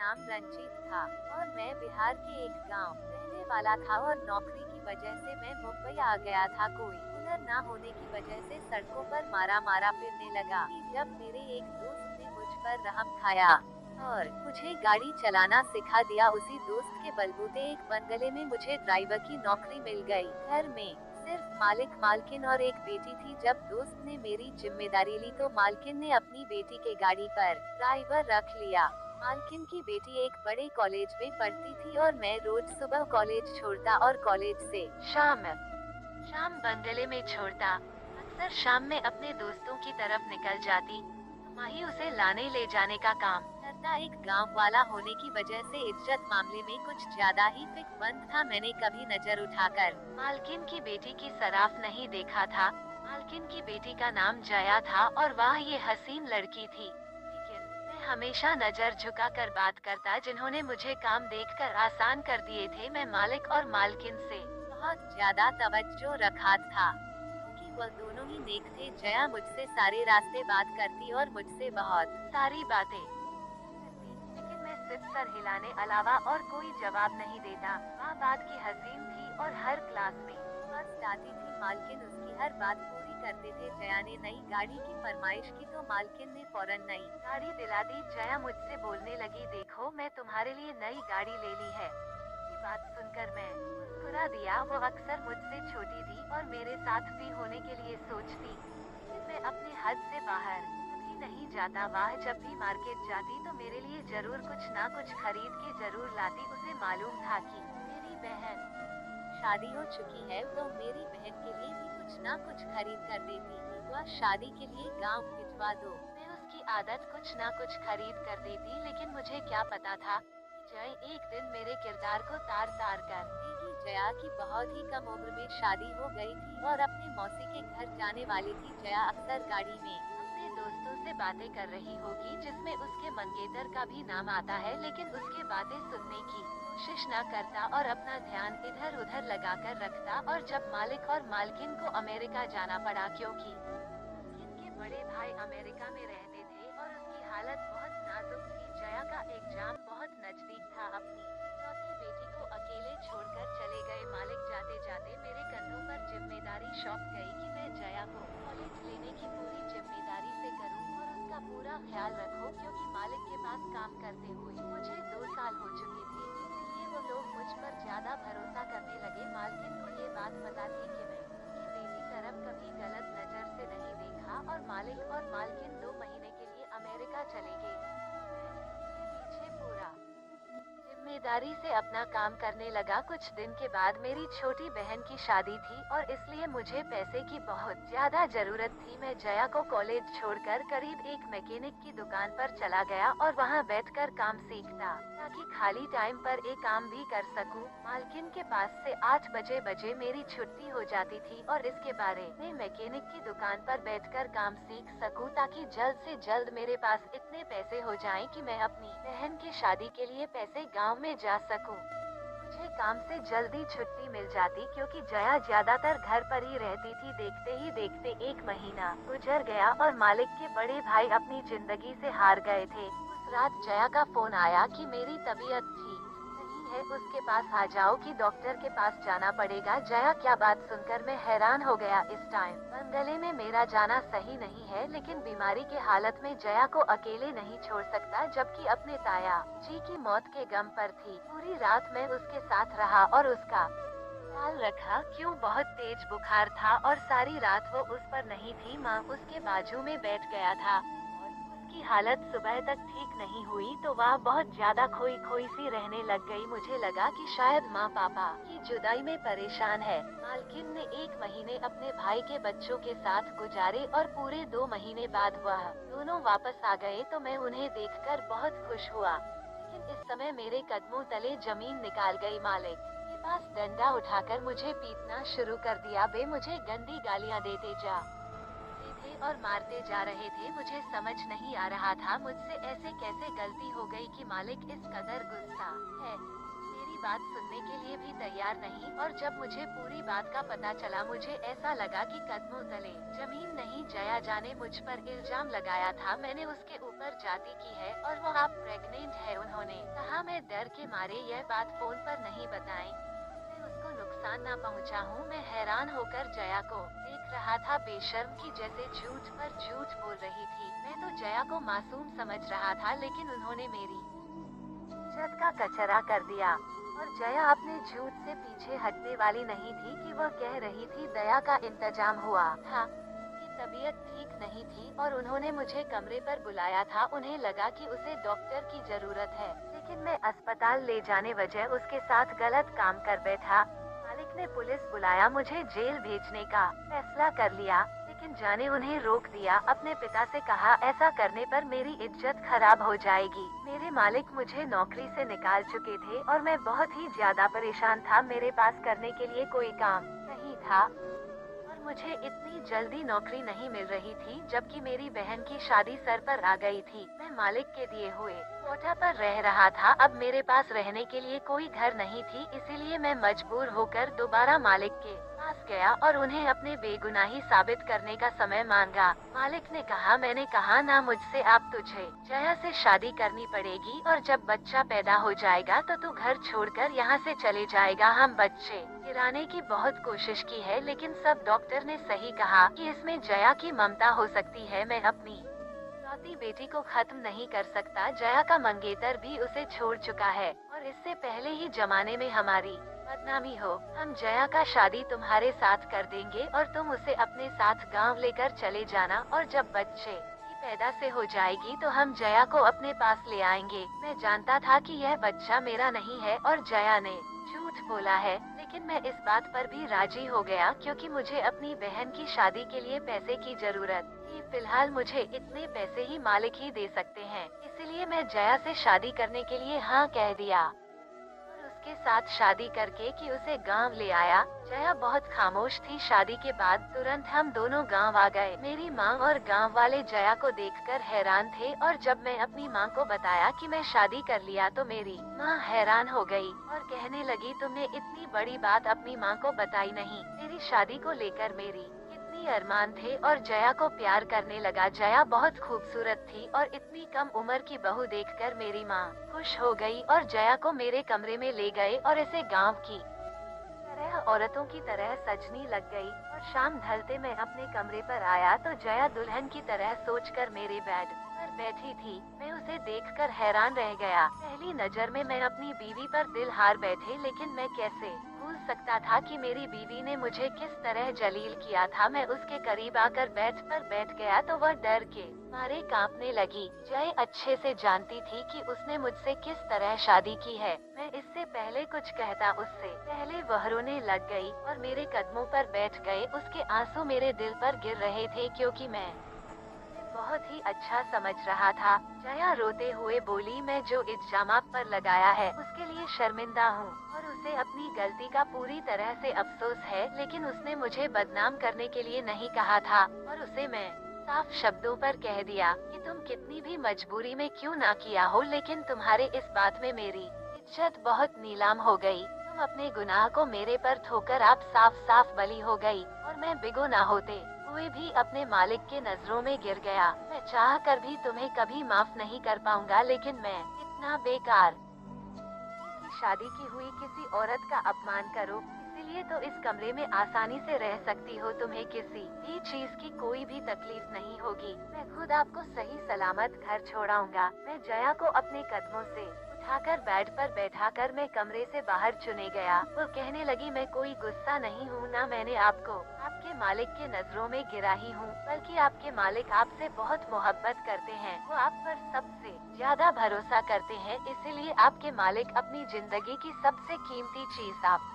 नाम रंजीत था और मैं बिहार के एक गांव रहने वाला था और नौकरी की वजह से मैं मुंबई आ गया था। कोई कूलर ना होने की वजह से सड़कों पर मारा मारा फिरने लगा कि जब मेरे एक दोस्त ने मुझ पर रहम खाया और मुझे गाड़ी चलाना सिखा दिया। उसी दोस्त के बलबूते एक बंगले में मुझे ड्राइवर की नौकरी मिल गई। घर में सिर्फ मालिक मालकिन और एक बेटी थी। जब दोस्त ने मेरी जिम्मेदारी ली तो मालकिन ने अपनी बेटी के गाड़ी पर ड्राइवर रख लिया। मालकिन की बेटी एक बड़े कॉलेज में पढ़ती थी और मैं रोज सुबह कॉलेज छोड़ता और कॉलेज से शाम शाम बंगले में छोड़ता। अक्सर शाम में अपने दोस्तों की तरफ निकल जाती। माही उसे लाने ले जाने का काम करता। एक गांव वाला होने की वजह से इज्जत मामले में कुछ ज्यादा ही फिक्रमंद था। मैंने कभी नजर उठाकर मालकिन की बेटी की सराफ नहीं देखा था। मालकिन की बेटी का नाम जया था और वह ये हसीन लड़की थी। लेकिन मैं हमेशा नजर झुका कर बात करता जिन्होंने मुझे काम देखकर आसान कर दिए थे। मैं मालिक और मालकिन से बहुत ज्यादा तवज्जो रखा था क्योंकि वह दोनों ही नेक थे। जया मुझसे सारे रास्ते बात करती और मुझसे बहुत सारी बातें करती, लेकिन मैं सिर्फ सर हिलाने अलावा और कोई जवाब नहीं देता। वह बात की हसीन थी और हर क्लास में फर्स्ट आती थी। मालकिन उसकी हर बात पूरी करते थे। जया ने नई गाड़ी की फरमाइश की तो मालकिन ने फौरन नई गाड़ी दिला दी। जया मुझसे बोलने लगी, देखो मैं तुम्हारे लिए नई गाड़ी ले ली है। की बात सुनकर मैं मुस्कुरा दिया। वो अक्सर मुझसे छोटी थी और मेरे साथ भी होने के लिए सोचती, लेकिन मैं अपने हद से बाहर कभी नहीं जाता। वह जब भी मार्केट जाती तो मेरे लिए जरूर कुछ ना कुछ खरीद के जरूर लाती। उसे मालूम था कि मेरी बहन शादी हो चुकी है तो मेरी बहन के लिए भी कुछ ना कुछ खरीद कर देती। वह शादी के लिए गांव भिजवा दो, मैं उसकी आदत कुछ ना कुछ खरीद कर देती। लेकिन मुझे क्या पता था जय एक दिन मेरे किरदार को तार तार कर देगी। जया की बहुत ही कम उम्र में शादी हो गई थी और अपने मौसी के घर जाने वाली थी। जया अक्सर गाड़ी में अपने दोस्तों से बातें कर रही होगी जिसमें उसके मंगेतर का भी नाम आता है, लेकिन उसके बातें सुनने की कोशिश न करता और अपना ध्यान इधर उधर लगाकर रखता। और जब मालिक और मालकिन को अमेरिका जाना पड़ा क्योंकि मालकिन के बड़े भाई अमेरिका में रहते थे और उसकी हालत बहुत नाजुक थी। जया का एग्जाम बहुत नजदीक था। अपनी इकलौती बेटी को अकेले छोड़कर चले गए मालिक। जाते जाते मेरे कंधों पर जिम्मेदारी सौंप गई कि मैं जया को कॉलेज लेने की पूरी जिम्मेदारी से करूं और उसका पूरा ख्याल रखूं। क्योंकि मालिक के पास काम करते हुए मुझे 2 साल हो चुके थे, इसलिए वो लोग मुझ पर ज्यादा भरोसा करने लगे। मालकिन को ये बात पता थी कि मैं उनकी बेटी तरफ कभी गलत नजर से नहीं देखा और मालिक और मालकिन 2 महीने के लिए अमेरिका चले गए। मैं उसके पीछे पूरा जिम्मेदारी से अपना काम करने लगा। कुछ दिन के बाद मेरी छोटी बहन की शादी थी और इसलिए मुझे पैसे की बहुत ज्यादा जरूरत थी। मैं जया को कॉलेज छोड़कर करीब एक मैकेनिक की दुकान पर चला गया और वहां बैठकर काम सीखता ताकि खाली टाइम पर एक काम भी कर सकूं। मालकिन के पास से 8 बजे मेरी छुट्टी हो जाती थी और इसके बारे में मैकेनिक की दुकान पर बैठकर काम सीख सकूं ताकि जल्द से जल्द मेरे पास इतने पैसे हो जाएं कि मैं अपनी बहन की शादी के लिए पैसे गांव में जा सकूं। मुझे काम से जल्दी छुट्टी मिल जाती क्योंकि जया ज्यादातर घर पर ही रहती थी। देखते ही देखते 1 महीना गुजर गया और मालिक के बड़े भाई अपनी जिंदगी से हार गए थे। उस रात जया का फोन आया कि मेरी तबीयत ठीक नहीं है, उसके पास आ जाओ कि डॉक्टर के पास जाना पड़ेगा। जया क्या बात सुनकर मैं हैरान हो गया। इस टाइम बंगले में मेरा जाना सही नहीं है, लेकिन बीमारी के हालत में जया को अकेले नहीं छोड़ सकता, जबकि अपने ताया जी की मौत के गम पर थी। पूरी रात मैं उसके साथ रहा और उसका ख्याल रखा। क्यों बहुत तेज बुखार था और सारी रात वो उस पर नहीं थी। माँ उसके बाजू में बैठ गया था और उसकी हालत सुबह तक ठीक नहीं हुई तो वह बहुत ज्यादा खोई खोई सी रहने लग गई। मुझे लगा कि शायद माँ पापा की जुदाई में परेशान है। मालकिन ने 1 महीने अपने भाई के बच्चों के साथ गुजारे और पूरे 2 महीने बाद वह दोनों वापस आ गए तो मैं उन्हें देखकर बहुत खुश हुआ। लेकिन इस समय मेरे कदमों तले जमीन निकाल गई। मालिक के पास डंडा उठाकर मुझे पीटना शुरू कर दिया। वे मुझे गंदी गालियां देते जा रहे थे और मारते जा रहे थे। मुझे समझ नहीं आ रहा था मुझसे ऐसे कैसे गलती हो गई कि मालिक इस कदर गुस्सा है, मेरी बात सुनने के लिए भी तैयार नहीं। और जब मुझे पूरी बात का पता चला मुझे ऐसा लगा कि कदमों तले जमीन नहीं। जया जाने मुझ पर इल्जाम लगाया था। मैंने उसके ऊपर जाति की है और वो आप प्रेग्नेंट है, उन्होंने मैं डर के मारे यह बात फोन पर नहीं बताई, मैं उसको नुकसान ना पहुंचाऊं। मैं हैरान होकर जया को देख रहा था, बेशर्म की जैसे झूठ पर झूठ बोल रही थी। मैं तो जया को मासूम समझ रहा था, लेकिन उन्होंने मेरी इज्जत का कचरा कर दिया। और जया अपने झूठ से पीछे हटने वाली नहीं थी कि वह कह रही थी दया का इंतजाम हुआ था, उसकी तबीयत ठीक नहीं थी और उन्होंने मुझे कमरे पर बुलाया था। उन्हें लगा कि उसे डॉक्टर की जरूरत है, लेकिन मैं अस्पताल ले जाने वजह उसके साथ गलत काम कर बैठा। मालिक ने पुलिस बुलाया, मुझे जेल भेजने का फैसला कर लिया, लेकिन जाने उन्हें रोक दिया। अपने पिता से कहा ऐसा करने पर मेरी इज्जत खराब हो जाएगी। मेरे मालिक मुझे नौकरी से निकाल चुके थे और मैं बहुत ही ज्यादा परेशान था। मेरे पास करने के लिए कोई काम नहीं था और मुझे इतनी जल्दी नौकरी नहीं मिल रही थी, जबकि मेरी बहन की शादी सर पर आ गई थी। मैं मालिक के दिए हुए कोठा पर रह रहा था। अब मेरे पास रहने के लिए कोई घर नहीं थी, इसीलिए मैं मजबूर होकर दोबारा मालिक के पास गया और उन्हें अपने बेगुनाही साबित करने का समय मांगा। मालिक ने कहा, मैंने कहा ना मुझसे, आप तुझे जया से शादी करनी पड़ेगी और जब बच्चा पैदा हो जाएगा तो तू घर छोड़कर यहाँ से चले जाएगा। हम बच्चे गिराने की बहुत कोशिश की है, लेकिन सब डॉक्टर ने सही कहा कि इसमें जया की ममता हो सकती है। मैं अपनी इकलौती बेटी को खत्म नहीं कर सकता। जया का मंगेतर भी उसे छोड़ चुका है और इससे पहले ही जमाने में हमारी बदनामी हो। हम जया का शादी तुम्हारे साथ कर देंगे और तुम उसे अपने साथ गांव लेकर चले जाना, और जब बच्चे की पैदा से हो जाएगी तो हम जया को अपने पास ले आएंगे। मैं जानता था कि यह बच्चा मेरा नहीं है और जया ने झूठ बोला है, लेकिन मैं इस बात पर भी राजी हो गया क्योंकि मुझे अपनी बहन की शादी के लिए पैसे की जरूरत थी। फिलहाल मुझे इतने पैसे ही मालिक ही दे सकते हैं, इसलिए मैं जया से शादी करने के लिए हाँ कह दिया और उसके साथ शादी करके कि उसे गांव ले आया। जया बहुत खामोश थी। शादी के बाद तुरंत हम दोनों गांव आ गए। मेरी माँ और गांव वाले जया को देखकर हैरान थे और जब मैं अपनी माँ को बताया कि मैं शादी कर लिया तो मेरी माँ हैरान हो गई और कहने लगी, तुमने इतनी बड़ी बात अपनी माँ को बताई नहीं। मेरी शादी को लेकर मेरी कितनी अरमान थे और जया को प्यार करने लगा। जया बहुत खूबसूरत थी और इतनी कम उम्र की बहू देखकर मेरी माँ खुश हो गई और जया को मेरे कमरे में ले गए और इसे गांव की तरह औरतों की तरह सजनी लग गई। और शाम ढलते मैं अपने कमरे पर आया तो जया दुल्हन की तरह सोचकर मेरे बेड पर बैठी थी। मैं उसे देखकर हैरान रह गया। पहली नजर में मैं अपनी बीवी पर दिल हार बैठे, लेकिन मैं कैसे भूल सकता था कि मेरी बीवी ने मुझे किस तरह जलील किया था। मैं उसके करीब आकर बेड पर बैठ गया तो वह डर के मारे कांपने लगी। जय अच्छे से जानती थी कि उसने मुझसे किस तरह शादी की है। मैं इससे पहले कुछ कहता उससे पहले वह रोने लग गई और मेरे कदमों पर बैठ गए। उसके आंसू मेरे दिल पर गिर रहे थे क्योंकि मैं बहुत ही अच्छा समझ रहा था। जया रोते हुए बोली, मैं जो इल्जाम आप पर लगाया है उसके लिए शर्मिंदा हूँ और उसे अपनी गलती का पूरी तरह से अफसोस है, लेकिन उसने मुझे बदनाम करने के लिए नहीं कहा था और उसे मैं साफ शब्दों पर कह दिया कि तुम कितनी भी मजबूरी में क्यों ना किया हो, लेकिन तुम्हारे इस बात में मेरी इज्जत बहुत नीलाम हो गई। तुम अपने गुनाह को मेरे पर थोकर आप साफ साफ बली हो गई और मैं बिगुनाह होते हुए भी अपने मालिक के नजरों में गिर गया। मैं चाह कर भी तुम्हें कभी माफ नहीं कर पाऊंगा, लेकिन मैं इतना बेकार की शादी की हुई किसी औरत का अपमान करो, इसीलिए तो इस कमरे में आसानी से रह सकती हो। तुम्हें किसी भी चीज की कोई भी तकलीफ नहीं होगी। मैं खुद आपको सही सलामत घर छोड़ाऊंगा। मैं जया को अपने कदमों से उठाकर बेड पर बैठाकर मैं कमरे से बाहर चुने गया। वो कहने लगी, मैं कोई गुस्सा नहीं हूँ, ना मैंने आपको आपके मालिक के नजरों में गिरा ही हूँ, बल्कि आपके मालिक आपसे बहुत मोहब्बत करते हैं। वो आप पर सबसे ज्यादा भरोसा करते हैं, इसीलिए आपके मालिक अपनी जिंदगी की सबसे कीमती चीज आप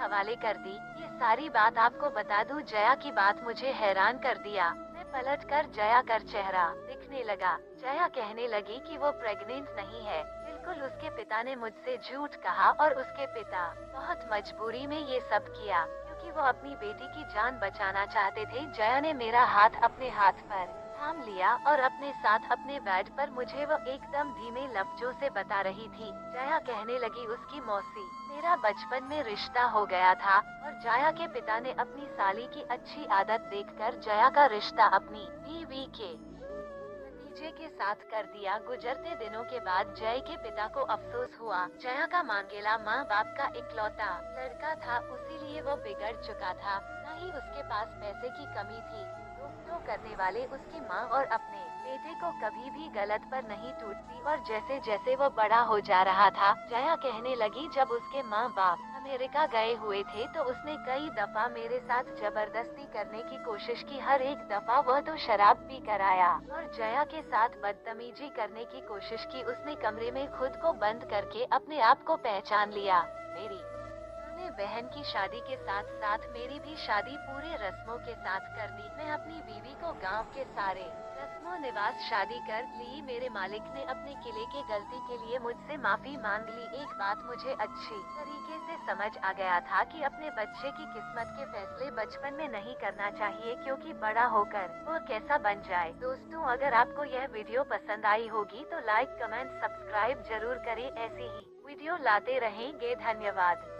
हवाले कर दी। ये सारी बात आपको बता दूं, जया की बात मुझे हैरान कर दिया। मैं पलट कर जया कर चेहरा दिखने लगा। जया कहने लगी कि वो प्रेग्नेंट नहीं है। बिल्कुल उसके पिता ने मुझसे झूठ कहा और उसके पिता बहुत मजबूरी में ये सब किया क्योंकि वो अपनी बेटी की जान बचाना चाहते थे। जया ने मेरा हाथ अपने हाथ पर थाम लिया और अपने साथ अपने बेड पर मुझे वो एकदम धीमे लफ्जों से बता रही थी। जया कहने लगी, उसकी मौसी मेरा बचपन में रिश्ता हो गया था और जया के पिता ने अपनी साली की अच्छी आदत देखकर जया का रिश्ता अपनी बीवी के प्रति विजय के साथ कर दिया। गुजरते दिनों के बाद जय के पिता को अफसोस हुआ। जया का मांगेला माँ बाप का इकलौता लड़का था, इसीलिए वो बिगड़ चुका था। न ही उसके पास पैसे की कमी थी। दोस्तों करने वाले उसकी माँ और अपने बेटे को कभी भी गलत पर नहीं टूटती। और जैसे जैसे वो बड़ा हो जा रहा था, जया कहने लगी, जब उसके माँ बाप अमेरिका गए हुए थे तो उसने कई दफा मेरे साथ जबरदस्ती करने की कोशिश की। हर एक दफा वह तो शराब पी कर आया और जया के साथ बदतमीजी करने की कोशिश की। उसने कमरे में खुद को बंद करके अपने आप को पहचान लिया। मेरी मैंने बहन की शादी के साथ साथ मेरी भी शादी पूरे रस्मों के साथ कर दी। मैं अपनी बीवी को गांव के सारे रस्मों निवास शादी कर ली। मेरे मालिक ने अपने किले के गलती के लिए मुझसे माफी मांग ली। एक बात मुझे अच्छी तरीके से समझ आ गया था कि अपने बच्चे की किस्मत के फैसले बचपन में नहीं करना चाहिए, क्योंकि बड़ा होकर वो कैसा बन जाए। दोस्तों अगर आपको यह वीडियो पसंद आई होगी तो लाइक कमेंट सब्सक्राइब जरूर करें। ऐसी ही वीडियो लाते रहेंगे। धन्यवाद।